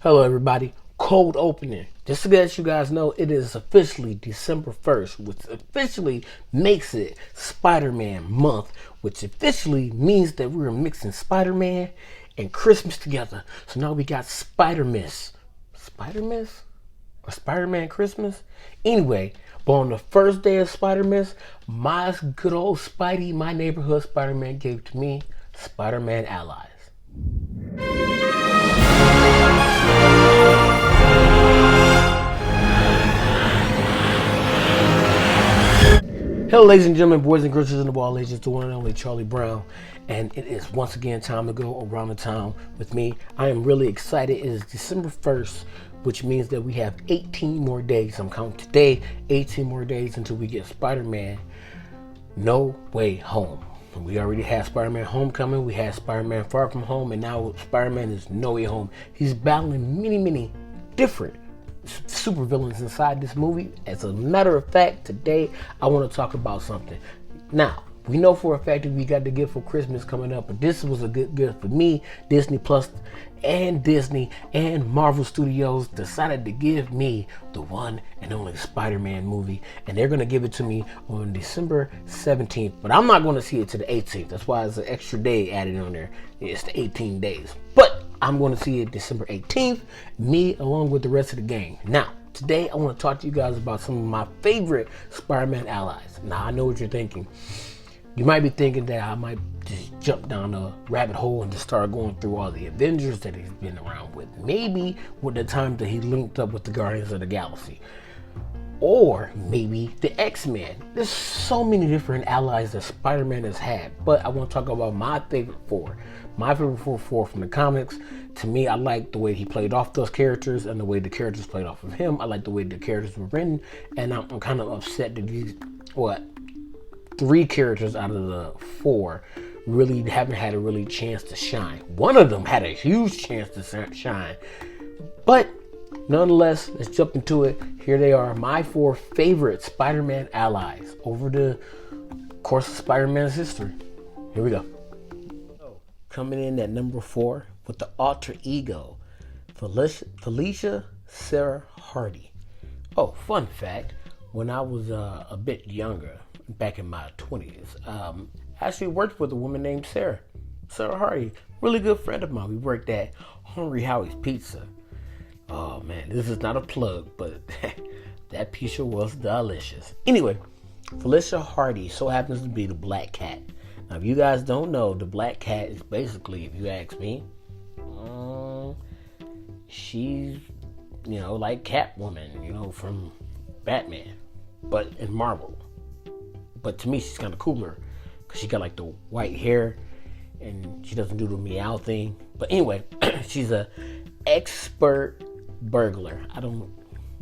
Hello everybody, cold opening. Just to let you guys know, it is officially December 1st, which officially makes it Spider-Man month, which officially means that we're mixing Spider-Man and Christmas together. So now we got Spider-Miss. Spider-Miss? Or Spider-Man Christmas? Anyway, but on the first day of Spider-Miss, my good old Spidey, my neighborhood Spider-Man gave to me Spider-Man allies. Hello ladies and gentlemen, boys and girls in the wall ages, the one and only Charlie Brown, and it is once again time to go around the town with me. I am really excited. It is December 1st, which means that we have 18 more days. I'm counting today, 18 more days until we get Spider-Man No Way Home. We already had Spider-Man Homecoming, we had Spider-Man Far From Home, and now Spider-Man is No Way Home. He's battling many different supervillains inside this movie. As a matter of fact, today I want to talk about something. Now, we know for a fact that we got the gift for Christmas coming up, but this was a good gift for me. Disney Plus and Disney and Marvel Studios decided to give me the one and only Spider-Man movie, and they're going to give it to me on December 17th, but I'm not going to see it to the 18th. That's why it's an extra day added on there. It's the 18 days, but I'm going to see it December 18th, me along with the rest of the gang. Now, today I want to talk to you guys about some of my favorite Spider-Man allies. Now, I know what you're thinking. You might be thinking that I might just jump down a rabbit hole and just start going through all the Avengers that he's been around with. Maybe with the time that he linked up with the Guardians of the Galaxy. Or maybe the X-Men. There's so many different allies that Spider-Man has had. But I want to talk about my favorite four. My favorite four from the comics. To me, I like the way he played off those characters and the way the characters played off of him. I like the way the characters were written. And I'm kind of upset that these, three characters out of the four really haven't had a really chance to shine. One of them had a huge chance to shine. But nonetheless, let's jump into it. Here they are, my four favorite Spider-Man allies over the course of Spider-Man's history. Here we go. Coming in at number 4 with the alter ego, Felicia Sarah Hardy. Oh, fun fact, when I was a bit younger, back in my 20s, I actually worked with a woman named Sarah Hardy, really good friend of mine. We worked at Hungry Howie's Pizza. Oh man, this is not a plug, but that pizza was delicious. Anyway, Felicia Hardy so happens to be the Black Cat. Now, if you guys don't know, the Black Cat is basically, if you ask me, she's, like Catwoman, from Batman, but in Marvel. But to me, she's kind of cooler because she got like the white hair and she doesn't do the meow thing. But anyway, she's a expert burglar. I don't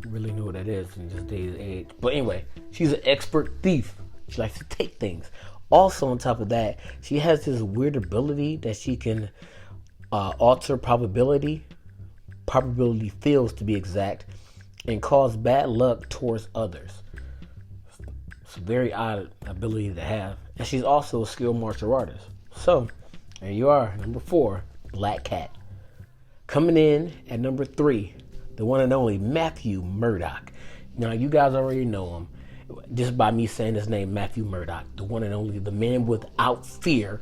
really know what that is in this day and age. But anyway, she's an expert thief. She likes to take things. Also, on top of that, she has this weird ability that she can alter probability fields to be exact, and cause bad luck towards others. It's a very odd ability to have. And she's also a skilled martial artist. So, there you are, number 4, Black Cat. Coming in at number 3, the one and only Matthew Murdock. Now, you guys already know him just by me saying his name, Matthew Murdock. The one and only, the man without fear,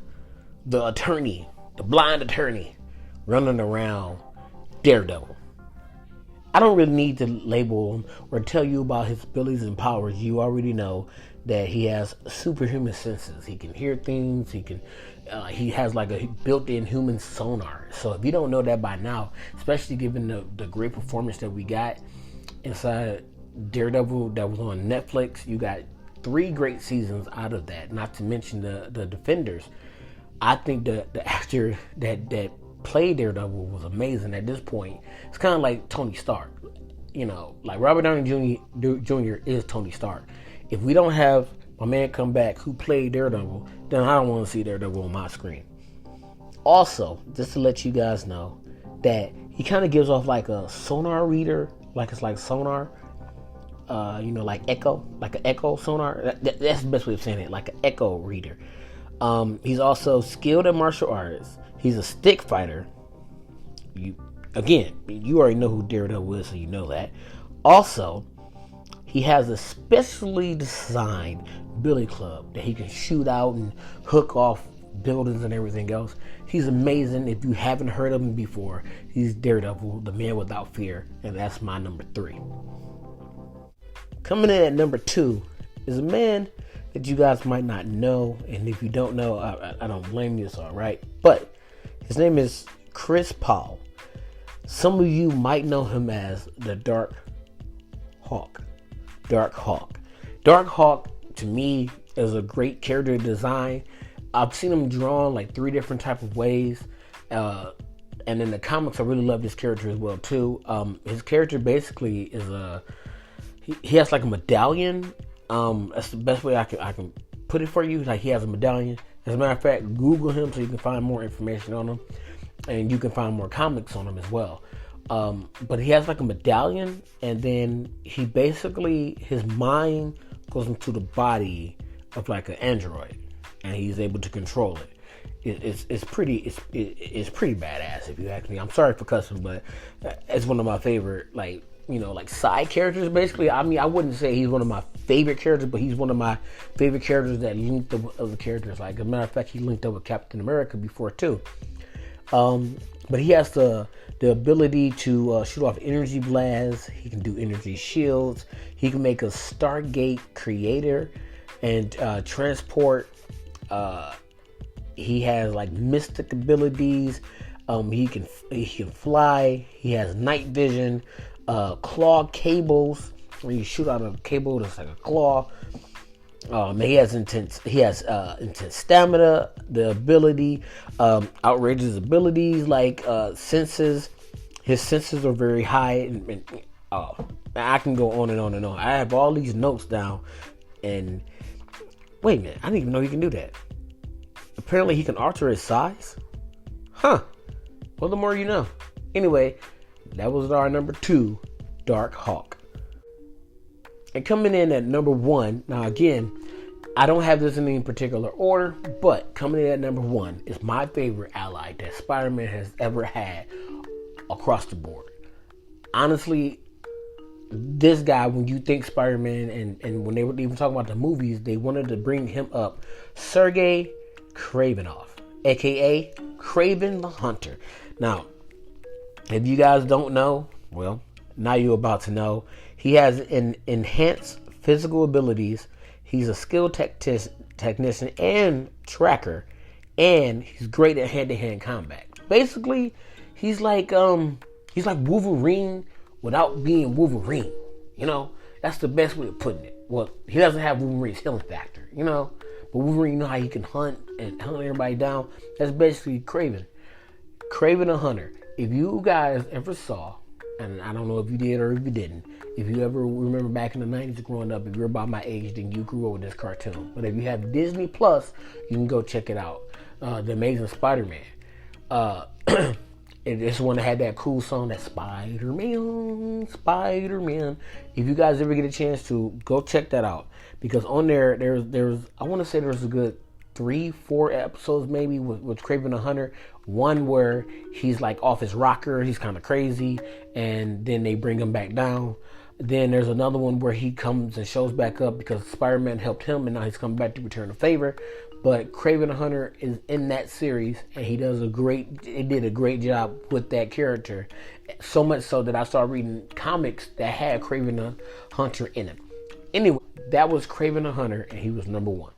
the attorney, the blind attorney, running around Daredevil. I don't really need to label him or tell you about his abilities and powers. You already know that he has superhuman senses. He can hear things. He has like a built-in human sonar. So if you don't know that by now, especially given the great performance that we got inside Daredevil that was on Netflix, you got 3 great seasons out of that. Not to mention the Defenders. I think the actor that played Daredevil was amazing at this point. It's kind of like Tony Stark. Like Robert Downey Jr. is Tony Stark. If we don't have my man come back who played Daredevil, then I don't want to see Daredevil on my screen. Also, just to let you guys know that he kind of gives off like a sonar reader, like it's like sonar, like echo, like an echo sonar. That's the best way of saying it, like an echo reader. He's also skilled at martial arts. He's a stick fighter. Again, you already know who Daredevil is, so you know that. Also, he has a specially designed billy club that he can shoot out and hook off buildings and everything else. He's amazing. If you haven't heard of him before, he's Daredevil, the man without fear, and that's my number 3. Coming in at number 2 is a man that you guys might not know, and if you don't know, I don't blame you, it's all right. But his name is Chris Paul. Some of you might know him as the Dark Hawk. Dark Hawk, to me, is a great character design. I've seen him drawn like 3 different type of ways. And in the comics, I really love this character as well, too. His character basically is he has like a medallion. That's the best way I can put it for you. Like, he has a medallion. As a matter of fact, Google him so you can find more information on him. And you can find more comics on him as well. But he has like a medallion, and then he basically, his mind goes into the body of like an android, and he's able to control it. It's pretty badass, if you ask me. I'm sorry for cussing, but it's one of my favorite, like, you know, like side characters, basically. I mean, I wouldn't say he's one of my favorite characters, but he's one of my favorite characters that linked up with other characters. Like, as a matter of fact, he linked up with Captain America before too. But he has the ability to shoot off energy blasts. He can do energy shields. He can make a Stargate creator and transport. He has like mystic abilities. He can fly. He has night vision. Claw cables. When you shoot out a cable, that's like a claw. He has intense stamina, the ability, outrageous abilities like senses. His senses are very high, and I can go on and on and on. I have all these notes down, and wait a minute, I didn't even know he can do that. Apparently, he can alter his size. Huh? Well, the more you know. Anyway, that was our number 2, Dark Hawk. And coming in at number 1, now again, I don't have this in any particular order, but coming in at number 1 is my favorite ally that Spider-Man has ever had across the board. Honestly, this guy, when you think Spider-Man, and when they were even talking about the movies, they wanted to bring him up, Sergei Kravinoff, aka Kraven the Hunter. Now, if you guys don't know, well, now you're about to know. He has enhanced physical abilities. He's a skilled technician and tracker, and he's great at hand-to-hand combat. Basically, he's like Wolverine without being Wolverine. You know, that's the best way of putting it. Well, he doesn't have Wolverine's healing factor, you know, but Wolverine, you know how he can hunt and hunt everybody down. That's basically Kraven the Hunter. If you guys ever saw, and I don't know if you did or if you didn't, if you ever remember back in the 90s growing up, if you're about my age, then you grew up with this cartoon. But if you have Disney Plus, you can go check it out. The Amazing Spider-Man. This one had that cool song, that Spider-Man. If you guys ever get a chance to, go check that out. Because on there's I want to say there's a good 3-4 episodes maybe with Kraven the Hunter. One where he's like off his rocker, he's kind of crazy, and then they bring him back down. Then there's another one where he comes and shows back up because Spider-Man helped him, and now he's coming back to return a favor. But Kraven the Hunter is in that series, and he did a great job with that character. So much so that I started reading comics that had Kraven the Hunter in it. Anyway, that was Kraven the Hunter, and he was number 1.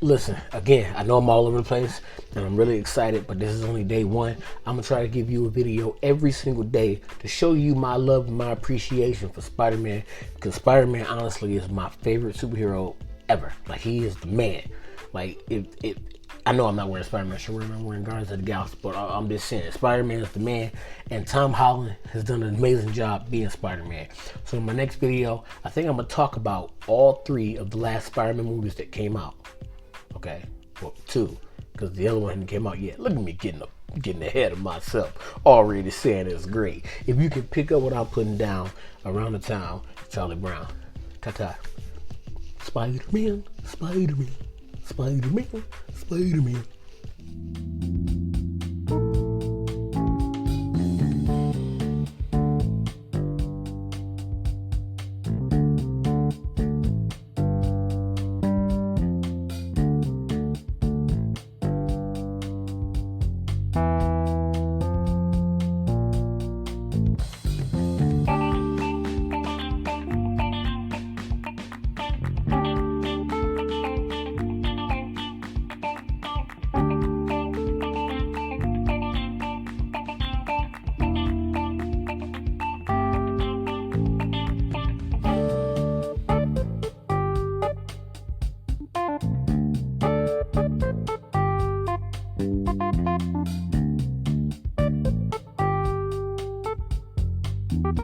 Listen, again, I know I'm all over the place, and I'm really excited, but this is only day 1. I'm going to try to give you a video every single day to show you my love and my appreciation for Spider-Man, because Spider-Man, honestly, is my favorite superhero ever. Like, he is the man. Like, I know I'm not wearing Spider-Man shirt, I'm wearing Guardians of the Galaxy, but I'm just saying, Spider-Man is the man, and Tom Holland has done an amazing job being Spider-Man. So in my next video, I think I'm going to talk about all 3 of the last Spider-Man movies that came out. Okay, well, 2, because the other one hadn't came out yet. Look at me getting ahead of myself, already saying it's great. If you can pick up what I'm putting down around the town, Charlie Brown. Ta-ta. Spider-Man, Spider-Man, Spider-Man, Spider-Man.